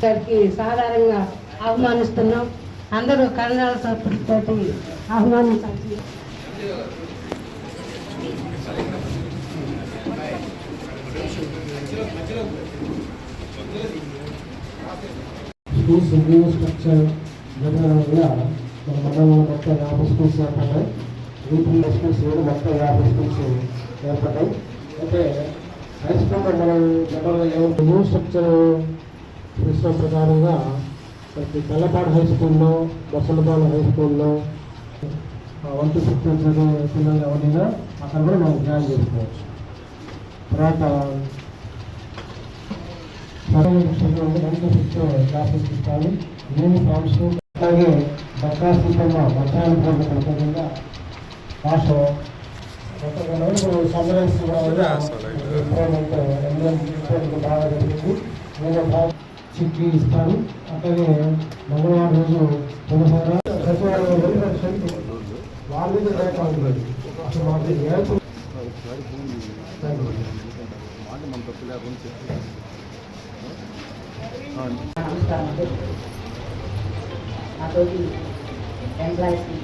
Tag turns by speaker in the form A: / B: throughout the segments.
A: గారికి సాధారణంగా ఆహ్వానిస్తున్నాం. అందరూ కన్నడ తోటి ఆహ్వానించాల్సి.
B: స్కూల్స్ న్యూ స్ట్రక్చర్ జరగడం వల్ల మన మండలంలో మొత్తం 50 స్కూల్స్ ఏర్పడ్డాయి. వీటిలో స్కూల్స్ మొత్తం 50 స్కూల్స్ ఏర్పడ్డాయి. అయితే హై స్కూల్లో మనం జనరల్గా న్యూ స్ట్రక్చర్ సిస్టమ్ ప్రకారంగా ప్రతి తెల్లపాడు హై స్కూల్లో, బసలపాడు హై స్కూల్లో 1 to 5 చదివే పిల్లలు ఎవరైనా అక్కడ కూడా మనం జాయిన్ చేసుకోవచ్చు. తర్వాత క్లాసెస్ ఇస్తాను. యూనిఫామ్స్ అలాగే బక్కాసీతమ్మ బచ్చాల ప్రకారంగా భాష సమ్మరైజ్ బాగా జరిగింది. నేను చిక్కి ఇస్తాను. అట్లాగే మంగళవారం రోజు పులిహోర సచివాలయం వాళ్ళ మీద లేక ఉంటుంది. అసలు మాకు
C: నాతోటి ఎంప్లాయీస్కి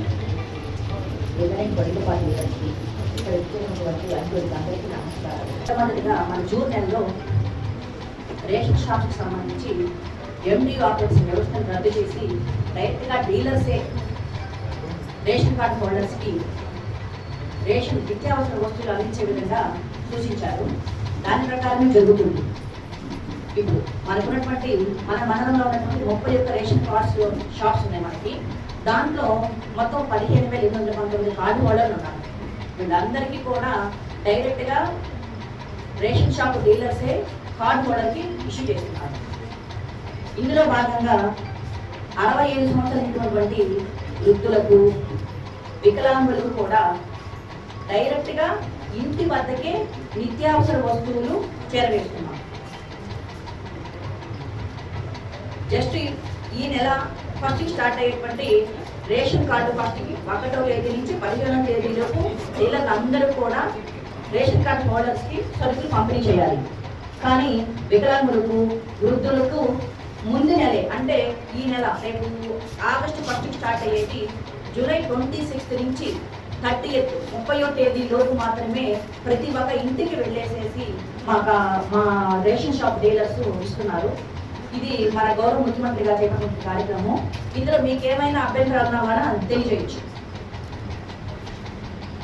C: ఏదైనా పొలిటికల్ పార్టీ లీడర్స్కి ఇక్కడ ఇచ్చినటువంటి అందరికీ నమస్కారం. మొట్టమొదటిగా మన జూన్ నెలలో రేషన్ షాప్కి సంబంధించి ఎండి ఆపరేట్స్ వ్యవస్థను రద్దు చేసి డైరెక్ట్గా డీలర్సే రేషన్ కార్డు హోల్డర్స్కి రేషన్ నిత్యావసర వస్తువులు అందించే విధంగా సూచించారు. దాని ప్రకారమే జరుగుతుంది. ఇప్పుడు మనకున్నటువంటి మన మండలంలో ఉన్నటువంటి 31 రేషన్ కార్డ్స్ షాప్స్ ఉన్నాయి మనకి. దాంట్లో మొత్తం 15,819 కార్డు హోల్డర్లు ఉన్నారు. వీళ్ళందరికీ కూడా డైరెక్ట్గా రేషన్ షాప్ డీలర్సే కార్డు హోల్డర్కి ఇష్యూ చేస్తున్నారు. ఇందులో భాగంగా 65 సంవత్సరాలు ఉన్నటువంటి వృద్ధులకు, వికలాంగులకు కూడా డైరెక్ట్గా ఇంటి వద్దకే నిత్యావసర వస్తువులు చేరవేస్తున్నారు. జస్ట్ ఈ నెల ఫస్ట్ స్టార్ట్ అయ్యేటువంటి రేషన్ కార్డు ఫస్ట్కి 1వ తేదీ నుంచి 15వ తేదీలోపు డీలర్లు అందరూ కూడా రేషన్ కార్డు హోల్డర్స్కి సరుకులు పంపిణీ చేయాలి. కానీ వికలాంగులకు, వృద్ధులకు ముందు నెలే, అంటే ఈ నెల రేపు ఆగస్టు 1కి స్టార్ట్ అయ్యేది జూలై 26 నుంచి 30వ తేదీలోపు మాత్రమే ప్రతి ఒక్క ఇంటికి వెళ్ళేసేసి మా రేషన్ షాప్ డీలర్స్ ఇస్తున్నారు. ఇది మన గౌరవ ముఖ్యమంత్రి గారు చేపట్టిన కార్యక్రమం. ఇందులో మీకు ఏమైనా అభ్యంతరాలు ఉన్నా కూడా తెలియజేయచ్చు.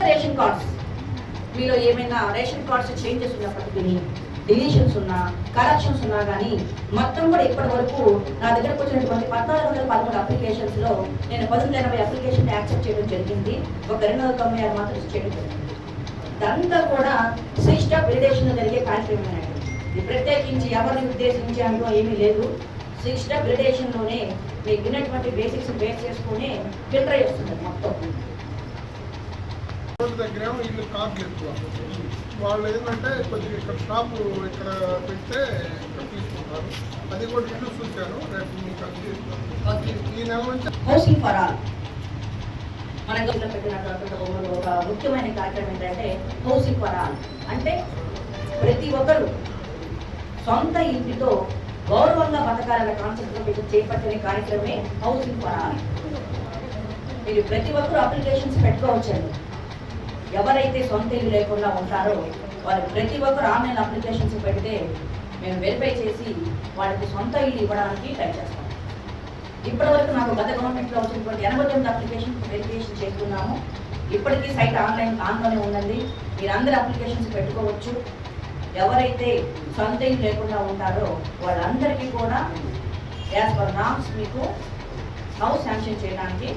C: రేషన్ కార్డ్స్ మీలో ఏమైనా రేషన్ కార్డ్స్ చేంజెస్ ఉన్నప్పటికీ, డిలీషన్స్ ఉన్నా, కరెక్షన్స్ ఉన్నా కానీ మొత్తం కూడా ఇప్పటి వరకు నా దగ్గరకు వచ్చినటువంటి 1413 అప్లికేషన్స్లో నేను 1080 అప్లికేషన్ యాక్సెప్ట్ చేయడం జరిగింది. ఒక 296 మాత్రం చేయడం జరిగింది. ఇదంతా కూడా సిస్టమ్ అప్గ్రేడేషన్ జరిగే కార్యక్రమం. ఇది ప్రత్యేకించి ఎవరిని ఉద్దేశించి అంటూ ఏమీ లేదు. సిస్టమ్ అప్గ్రేడేషన్లోనే మీకు ఉన్నటువంటి బేసిక్స్ బేస్ చేసుకుని ఫిల్టర్ చేస్తున్నారు మొత్తం.
D: దగ్గర వీళ్ళు కార్డులు ఎక్కువ వాళ్ళు ఏంటంటే కొద్దిగా ఇక్కడ షాపు ఇక్కడ పెడితే ఇక్కడ తీసుకుంటారు. అది కూడా ఇల్లు చూశాను. రేపు మీకు ఈ నెల నుంచి
C: హౌసింగ్ ఫర్ ఆల్ మన గతంలో పెట్టినటువంటి ఒక ముఖ్యమైన కార్యక్రమం ఏంటంటే హౌసింగ్ ఫర్ ఆల్. అంటే ప్రతి ఒక్కరు సొంత ఇంటితో గౌరవంగా బతకాలన్న కాన్సెప్ట్తో మీకు చేపట్టిన కార్యక్రమే హౌసింగ్ ఫర్ ఆల్. మీరు ప్రతి ఒక్కరు అప్లికేషన్స్ పెట్టుకోవచ్చండి. ఎవరైతే సొంత ఇల్లు లేకుండా ఉంటారో వాళ్ళు ప్రతి ఒక్కరు ఆన్లైన్ అప్లికేషన్స్ పెడితే మేము వెరిఫై చేసి వాళ్ళకి సొంత ఇల్లు ఇవ్వడానికి ట్రై చేస్తాం. ఇప్పటివరకు నాకు గత గవర్నమెంట్లో వచ్చినటువంటి 89 అప్లికేషన్ వెరిఫికేషన్ చేస్తున్నాము. ఇప్పటికీ సైట్ ఆన్లోనే ఉందండి. మీరందరూ అప్లికేషన్స్ పెట్టుకోవచ్చు. ఎవరైతే సొంత ఇల్లు లేకుండా ఉంటారో వాళ్ళందరికీ కూడా యాజ్ పర్ నామ్స్ మీకు హౌస్ శాంక్షన్ చేయడానికి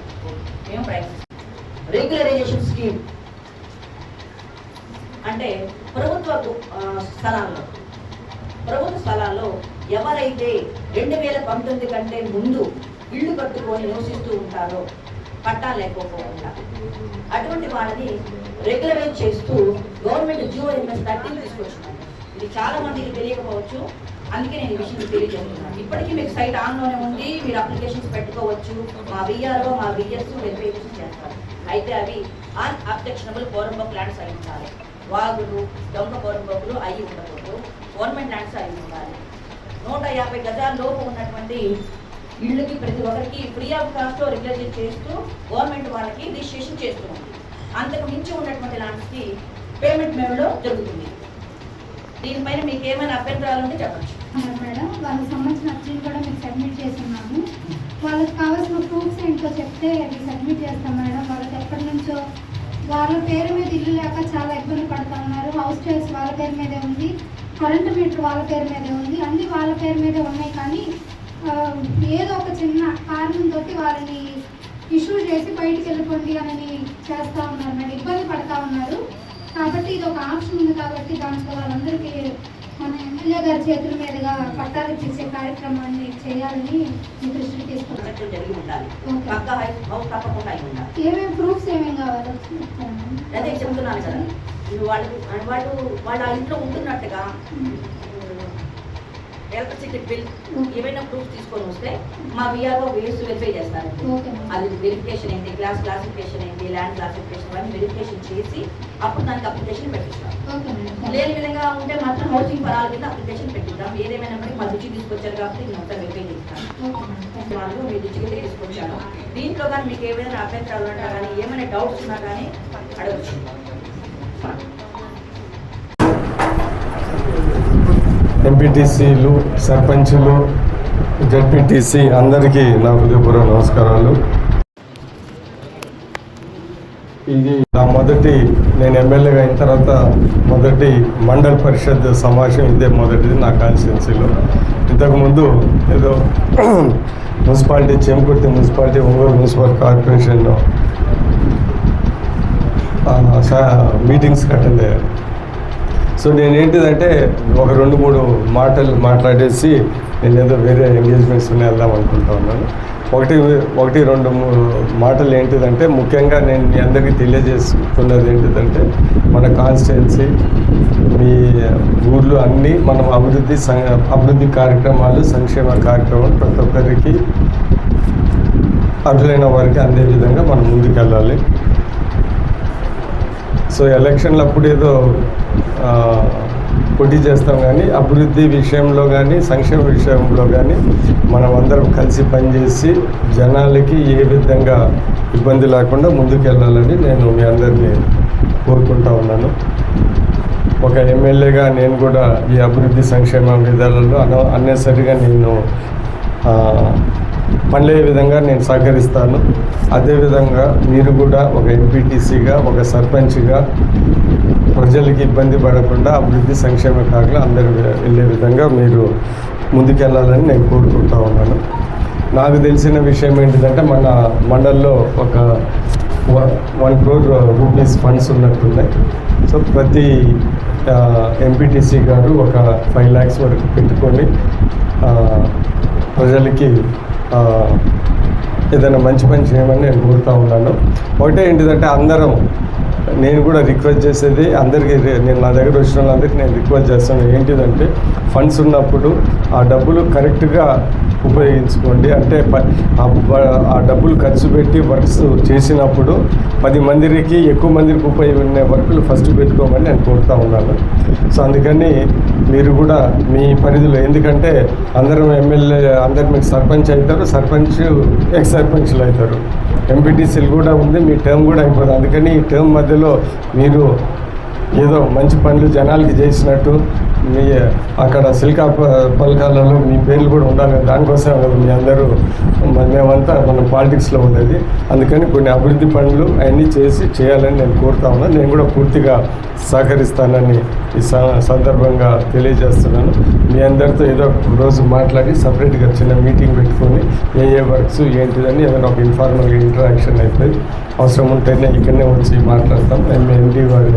C: మేము ప్రయత్నిస్తాం. రెగ్యులరైజేషన్ స్కీమ్ అంటే ప్రభుత్వ స్థలాల్లో ఎవరైతే 2019 కంటే ముందు ఇళ్ళు కట్టుకొని నివసిస్తూ ఉంటారో పట్టా లేకపోకుండా అటువంటి వాళ్ళని రెగ్యులరైజ్ చేస్తూ గవర్నమెంట్ జియో ఎంఎస్ 13 తీసుకొచ్చింది. ఇది చాలా మందికి తెలియకపోవచ్చు, అందుకే నేను ఈ విషయం తెలియజేస్తున్నాను. ఇప్పటికీ మీకు సైట్ ఆన్లోనే ఉంది. మీరు అప్లికేషన్స్ పెట్టుకోవచ్చు. మా విఆర్ఓ, మా విఎస్ వెరిఫికేషన్ చేస్తారు. అయితే అవి అన్అబ్జెక్షనబుల్ ఫోరంబక్ ల్యాండ్స్ అయి ఉండాలి. వాగులు, దొంగ ఫోరంబకులు అయి ఉండకూడదు. గవర్నమెంట్ ల్యాండ్స్ అయి ఉండాలి. 150 గజాల లోపు ఉన్నటువంటి ఇళ్ళకి ప్రతి ఒక్కరికి ఫ్రీ ఆఫ్ కాస్ట్లో రిజిస్టర్ చేస్తూ గవర్నమెంట్ వాళ్ళకి రిజిస్ట్రేషన్ చేస్తున్నాం. అంతకు మించి ఉన్నటువంటి ల్యాండ్స్కి పేమెంట్ మేడలో జరుగుతుంది. దీనిపైన మీకు ఏమైనా అభ్యంతరాలు ఉంటే చెప్పచ్చు.
E: మేడం వాళ్ళకి సంబంధించిన అర్జీని కూడా మీకు సబ్మిట్ చేస్తున్నాము. వాళ్ళకి కావాల్సిన ప్రూఫ్స్ ఏంటో చెప్తే అవి సబ్మిట్ చేస్తాం మేడం. వాళ్ళకి ఎప్పటి నుంచో వాళ్ళ పేరు మీద ఇల్లు లేక చాలా ఇబ్బంది పడుతూ ఉన్నారు. హౌస్ టైల్స్ వాళ్ళ పేరు మీదే ఉంది, కరెంటు మీటర్ వాళ్ళ పేరు మీదే ఉంది, అన్నీ వాళ్ళ పేరు మీదే ఉన్నాయి. కానీ ఏదో ఒక చిన్న కారణంతో వాళ్ళని ఇష్యూ చేసి బయటికి వెళ్ళిపోండి అని చేస్తూ ఉన్నారు మేడం. ఇబ్బంది పడుతూ ఉన్నారు. కాబట్టి ఇది ఒక ఆప్షన్ ఉంది కాబట్టి దాంట్లో వాళ్ళందరికీ మన ఎమ్మెల్యే గారి చేతుల మీదుగా పట్టాలు ఇప్పించే కార్యక్రమాన్ని చేయాలని మీ దృష్టికి తీసుకుంటాం.
C: జరిగి ఉండాలి. పక్కా హౌస్ తప్పకుండా అయి ఉండాలి.
E: ఏమేమి ప్రూఫ్స్ ఏమేమి కావాలో
C: అదే చెప్తున్నాను కదా, ఇప్పుడు వాళ్ళ ఇంట్లో ఉంటున్నట్టుగా ఎలక్ట్రిసిటీ బిల్ ఏమైనా ప్రూఫ్ తీసుకొని వస్తే మా విఆర్ఓ వెరిఫై చేస్తారు. అది వెరిఫికేషన్ ఏంటి, క్లాసిఫికేషన్ ఏంటి, ల్యాండ్ క్లాసిఫికేషన్ అన్ని వెరిఫికేషన్ చేసి అప్పుడు దానికి అప్లికేషన్ పెట్టిస్తాం. లేని విధంగా ఉంటే మాత్రం హౌసింగ్ ఫరాల కింద అప్లికేషన్ పెట్టిద్దాం. ఏదేమైనా మా దృష్టికి తీసుకొచ్చారు కాబట్టి నేను మొత్తం వెరిఫై చేస్తాను. వాళ్ళు మీ దృష్టికి తీసుకొచ్చాను. దీంట్లో కానీ మీకు ఏమైనా అభ్యంతరాలు ఉన్నా కానీ ఏమైనా డౌట్స్ ఉన్నా కానీ అడగచ్చు.
F: ఎంపీటీసీలు, సర్పంచులు, జడ్పీటీసీ అందరికీ నా హృదయపూర్వక నమస్కారాలు. ఇది నా నేను ఎమ్మెల్యేగా అయిన తర్వాత మొదటి మండల పరిషత్ సమావేశం ఇదే మొదటిది నా కాన్స్టిట్యున్సీలో. ఇంతకుముందు ఏదో municipality, Chenkurthi municipality, Ongole municipal corporation మీటింగ్స్కి అటెండ్ అయ్యాను. సో నేనేంటిదంటే ఒక 2-3 మాటలు మాట్లాడేసి నేను ఏదో వేరే ఎంగేజ్మెంట్స్ వెళ్దాం అనుకుంటా ఉన్నాను. ఒకటి 2 మాటలు ఏంటిదంటే ముఖ్యంగా నేను మీ అందరికీ తెలియజేసుకున్నది ఏంటిదంటే మన కాన్స్టిట్యున్సీ, మీ ఊర్లో అన్నీ మనం అభివృద్ధి కార్యక్రమాలు, సంక్షేమ కార్యక్రమాలు ప్రతి ఒక్కరికి అర్హులైన వారికి అందే విధంగా మనం ముందుకెళ్ళాలి. సో ఎలక్షన్లు అప్పుడు ఏదో పోటీ చేస్తాం, కానీ అభివృద్ధి విషయంలో కానీ సంక్షేమ విషయంలో కానీ మనం అందరం కలిసి పనిచేసి జనాలకి ఏ విధంగా ఇబ్బంది లేకుండా ముందుకెళ్ళాలని నేను మీ అందరినీ కోరుకుంటా ఉన్నాను. ఒక ఎమ్మెల్యేగా నేను కూడా ఈ అభివృద్ధి సంక్షేమ విధానాల్లో అన్నెసరిగా నేను పనిలే విధంగా నేను సహకరిస్తాను. అదేవిధంగా మీరు కూడా ఒక ఎంపీటీసీగా, ఒక సర్పంచ్గా ప్రజలకి ఇబ్బంది పడకుండా అభివృద్ధి సంక్షేమ కార్యక్రమాలు అందరూ వెళ్ళే విధంగా మీరు ముందుకెళ్ళాలని నేను కోరుకుంటా ఉన్నాను. నాకు తెలిసిన విషయం ఏంటిదంటే మన మండల్లో ఒక 1 crore రూపీస్ ఫండ్స్ ఉన్నట్టున్నాయి. సో ప్రతి ఎంపీటీసీ గారు ఒక 5 lakhs వరకు పెట్టుకొని ప్రజలకి ఏదైనా మంచి పని చేయమని నేను కోరుతూ ఉన్నాను. ఒకటే ఏంటిదంటే అందరం, నేను కూడా రిక్వెస్ట్ చేసేది అందరికీ, నేను నా దగ్గర వచ్చిన వాళ్ళందరికీ నేను రిక్వెస్ట్ చేస్తాను ఏంటిదంటే ఫండ్స్ ఉన్నప్పుడు ఆ డబ్బులు కరెక్ట్గా ఉపయోగించుకోండి. అంటే ఆ డబ్బులు ఖర్చు పెట్టి వర్క్స్ చేసినప్పుడు 10 మందికి ఎక్కువ మందికి ఉపయోగపడే వర్కులు ఫస్ట్ పెట్టుకోమని నేను కోరుతూ ఉన్నాను. సో అందుకని మీరు కూడా మీ పరిధిలో, ఎందుకంటే అందరం ఎమ్మెల్యే, అందరు మీకు సర్పంచ్ అవుతారు, సర్పంచ్ ఎక్స్ సర్పంచ్లు అవుతారు, ఎంపీటీసీలు కూడా ఉంది, మీ టర్మ్ కూడా అయిపోతుంది. అందుకని ఈ టర్మ్ మధ్యలో మీరు ఏదో మంచి పనులు జనాలకి చేసినట్టు మీ అక్కడ సిల్కా పలకాలలో మీ పేర్లు కూడా ఉండాలి. దానికోసం కదా మీ అందరూ, మేమంతా మన పాలిటిక్స్లో ఉండేది. అందుకని కొన్ని అభివృద్ధి పనులు అవన్నీ చేయాలని నేను కోరుతా ఉన్నాను. నేను కూడా పూర్తిగా సహకరిస్తానని ఈ సందర్భంగా తెలియజేస్తున్నాను. మీ అందరితో ఏదో రోజు మాట్లాడి సపరేట్గా చిన్న మీటింగ్ పెట్టుకొని ఏ వర్క్స్ ఏంటిదని ఏదైనా ఒక ఇన్ఫార్మల్గా ఇంటరాక్షన్ అయితే అవసరం ఉంటేనే ఇక్కడనే వచ్చి మాట్లాడతాం. ఎంపీ వారి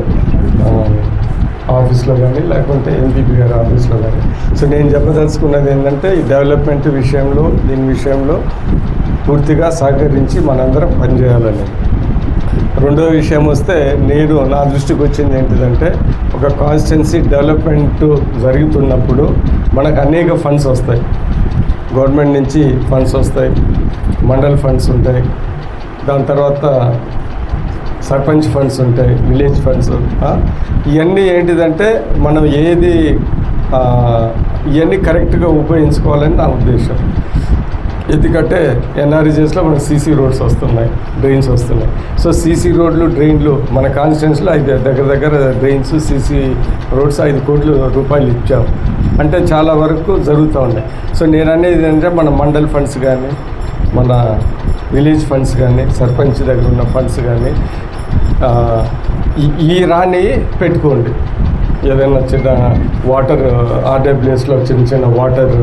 F: ఆఫీస్లో కానీ లేకుంటే ఎంపీపీ గారి ఆఫీస్లో కానీ. సో నేను చెప్పదలుచుకున్నది ఏంటంటే ఈ డెవలప్మెంట్ విషయంలో, దీని విషయంలో పూర్తిగా సహకరించి మనందరం పనిచేయాలని. రెండో విషయం వస్తే నేను నా దృష్టికి వచ్చింది ఏంటిదంటే ఒక కాన్స్టిట్యున్సీ డెవలప్మెంట్ జరుగుతున్నప్పుడు మనకు అనేక ఫండ్స్ వస్తాయి. గవర్నమెంట్ నుంచి ఫండ్స్ వస్తాయి, మండల్ ఫండ్స్ ఉంటాయి, దాని తర్వాత సర్పంచ్ ఫండ్స్ ఉంటాయి, విలేజ్ ఫండ్స్. ఇవన్నీ ఏంటిదంటే మనం ఏది ఇవన్నీ కరెక్ట్గా ఉపయోగించుకోవాలని నా ఉద్దేశం. ఎందుకంటే ఎన్ఆర్ఈజెస్లో మనకు సీసీ రోడ్స్ వస్తున్నాయి, డ్రైన్స్ వస్తున్నాయి. సో సీసీ రోడ్లు, డ్రైన్లు మన కాన్స్టిట్యున్సీలో దగ్గర డ్రైన్స్, సీసీ రోడ్స్ 5 కోట్ల రూపాయలు ఇచ్చాం. అంటే చాలా వరకు జరుగుతూ ఉన్నాయి. సో నేను అనేది ఏంటంటే మన మండల్ ఫండ్స్ కానీ, మన విలేజ్ ఫండ్స్ కానీ, సర్పంచ్ దగ్గర ఉన్న ఫండ్స్ కానీ ఈ రాని పెట్టుకోండి. ఏదైనా చిన్న వాటర్ ఆర్డబ్ల్యూఎస్లో చిన్న వాటర్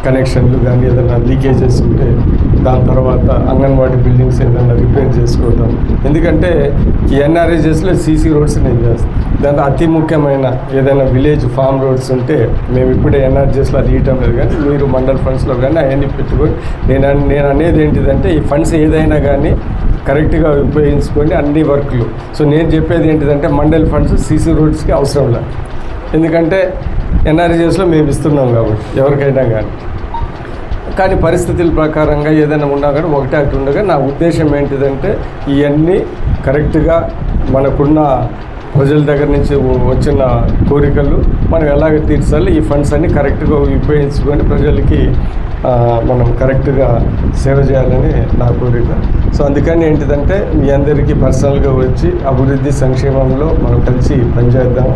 F: కనెక్షన్లు కానీ ఏదైనా లీకేజెస్ ఉంటే దాని తర్వాత అంగన్వాడీ బిల్డింగ్స్ ఏదైనా రిపేర్ చేసుకోవడం. ఎందుకంటే ఈ ఎన్ఆర్ఈజెస్లో సీసీ రోడ్స్ నేను చేస్తాను. దాంట్లో అతి ముఖ్యమైన ఏదైనా విలేజ్ ఫామ్ రోడ్స్ ఉంటే మేము ఇప్పుడే ఎన్ఆర్ఈజెస్లో అది ఇవ్వటం లేదు, కానీ మీరు మండల్ ఫండ్స్లో కానీ అవన్నీ పెట్టుకొని నేను అనేది ఏంటిదంటే ఈ ఫండ్స్ ఏదైనా కానీ కరెక్ట్గా ఉపయోగించుకొని అన్ని వర్క్లు. సో నేను చెప్పేది ఏంటిదంటే మండల్ ఫండ్స్ సీసీ రోడ్స్కి అవసరం లేదు. ఎందుకంటే ఎన్ఆర్ఈజెస్లో మేము ఇస్తున్నాం కాబట్టి ఎవరికైనా కానీ పరిస్థితుల ప్రకారంగా ఏదైనా ఉన్నా కానీ ఒకటే అటు ఉండగా నా ఉద్దేశం ఏంటిదంటే ఇవన్నీ కరెక్ట్గా మనకున్న ప్రజల దగ్గర నుంచి వచ్చిన కోరికలు మనం ఎలాగ తీర్చాలి, ఈ ఫండ్స్ అన్నీ కరెక్ట్గా ఉపయోగించుకొని ప్రజలకి మనం కరెక్ట్గా సేవ చేయాలని నా కోరిక. సో అందుకని ఏంటిదంటే మీ అందరికీ పర్సనల్గా వచ్చి అభివృద్ధి సంక్షేమంలో మనం కలిసి పనిచేద్దాం,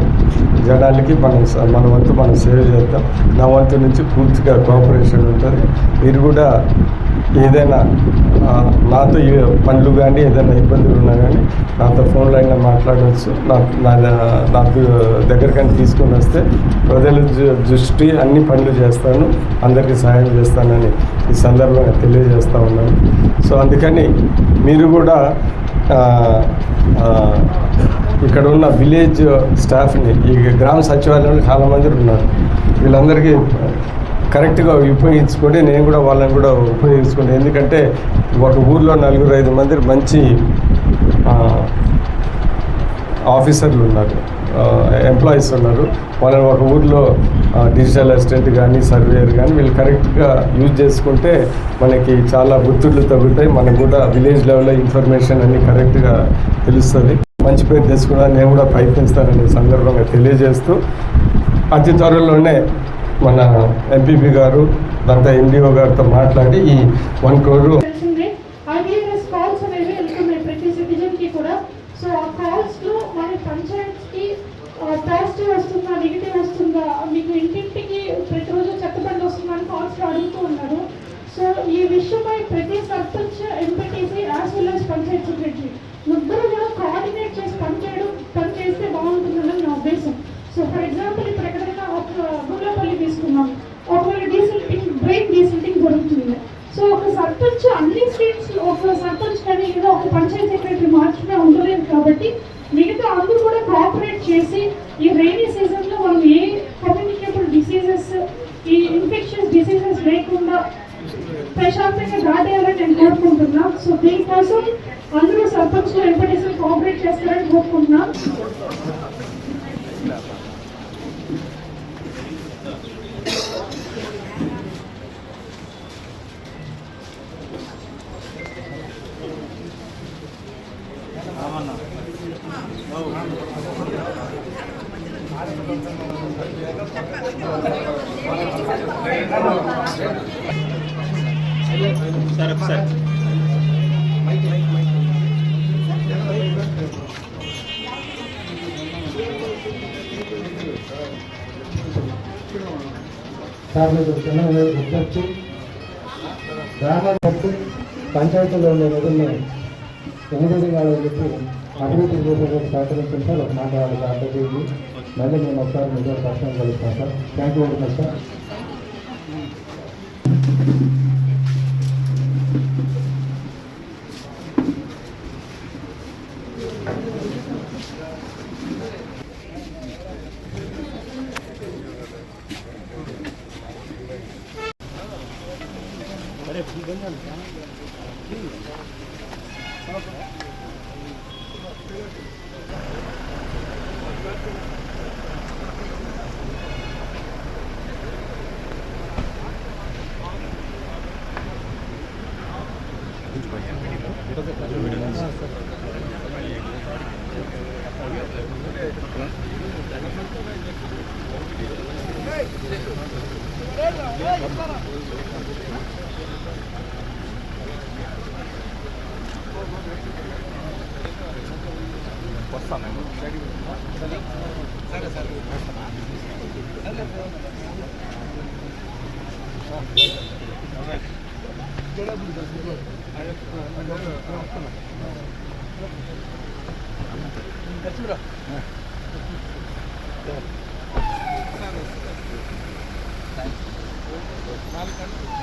F: జనాలకి మన వంతు మనం సేవ చేద్దాం. నా వంతు నుంచి పూర్తిగా కోఆపరేషన్ ఉంటుంది. మీరు కూడా ఏదైనా నాతో పనులు కానీ ఏదైనా ఇబ్బందులు ఉన్నా కానీ నాతో ఫోన్లో అయినా మాట్లాడవచ్చు. నాకు దగ్గరకని తీసుకొని వస్తే ప్రజల దృష్టి అన్ని పనులు చేస్తాను, అందరికీ సహాయం చేస్తానని ఈ సందర్భంగా తెలియజేస్తూ ఉన్నాను. సో అందుకని మీరు కూడా ఇక్కడ ఉన్న విలేజ్ స్టాఫ్ని, ఈ గ్రామ సచివాలయంలో చాలామంది ఉన్నారు, వీళ్ళందరికీ కరెక్ట్గా ఉపయోగించుకొని నేను కూడా వాళ్ళని కూడా ఉపయోగించుకోండి. ఎందుకంటే ఒక ఊర్లో 4-5 మంది మంచి ఆఫీసర్లు ఉన్నారు, ఎంప్లాయీస్ ఉన్నారు. వాళ్ళని ఒక ఊర్లో డిజిటల్ అసిస్టెంట్ కానీ, సర్వేయర్ కానీ వీళ్ళు కరెక్ట్గా యూజ్ చేసుకుంటే మనకి చాలా ఒత్తిళ్లు తగ్గుతాయి. మనకు కూడా విలేజ్ లెవెల్లో ఇన్ఫర్మేషన్ అన్నీ కరెక్ట్గా తెలుస్తుంది. మంచి పేరు తెచ్చుకోవడానికి నేను కూడా ప్రయత్నిస్తాననే సందర్భంగా తెలియజేస్తూ అతి త్వరలోనే మన ఎంపీపీ గారు దాంతో ఎండిఓ గారితో మాట్లాడి ఈ 1 crore
E: కాల్స్ అనేవి వెళ్తున్నాయి ప్రతి సిటిజన్కి కూడా. సో ఆ కాల్స్లో మన పంచాయత్కి పాజిటివ్ వస్తుందా, నెగిటివ్ వస్తుందా, మీకు ఇంటింటికి ప్రతిరోజు చెత్తబండి వస్తుందని కాల్స్ అడుగుతూ ఉన్నారు. సో ఈ విషయమై ప్రతి sarpanch, MPTC as well as Panchayat secretary ముగ్గురు కూడా కోఆర్డినేట్ చేసి పనిచేస్తే బాగుంటుందని నా ఉద్దేశం. సో ఫర్ ఎగ్జాంపుల్ ఇప్పుడు ఎక్కడైనా ఒక గుళ్ళపల్లి తీసుకున్నాం, ఒకవేళ బ్రెయిన్ డీసిల్టింగ్ జరుగుతుంది. సో ఒక సర్పంచ్ అన్ని స్టేట్స్ ఒక సర్పంచ్ కానీ ఏదో ఒక పంచాయత్ సెక్రటరీ మాత్రమే ఉండలేదు కాబట్టి మిగతా అందరూ కూడా కోఆపరేట్ చేసి ఈ రైనీ సీజన్లో మనం ఏ కమ్యూనికేబుల్ డిసీజెస్, ఈ ఇన్ఫెక్షన్స్ డిసీజెస్ లేకుండా ప్రశాంతంగా దాటేయాలని నేను కోరుకుంటున్నా. సో దీనికోసం అందరూ సర్పంచ్లు, ఎంపీటీసీలు కోఆపరేట్ చేస్తారని కోరుకుంటున్నా.
B: గుర్తొచ్చి గ్రామాలు బట్టి పంచాయతీలో ఉండే నిధుల్ని ఎనిమిది కావాలని చెప్పి అభివృద్ధి చేసేటువంటి సహకరించారు సార్. ఒక మాట్లాడాలి సార్ అభివృద్ధి మళ్ళీ నేను ఒకసారి నిజం కష్టం కలుగుతాను sir. Thank you very much sir.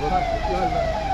D: Gracias.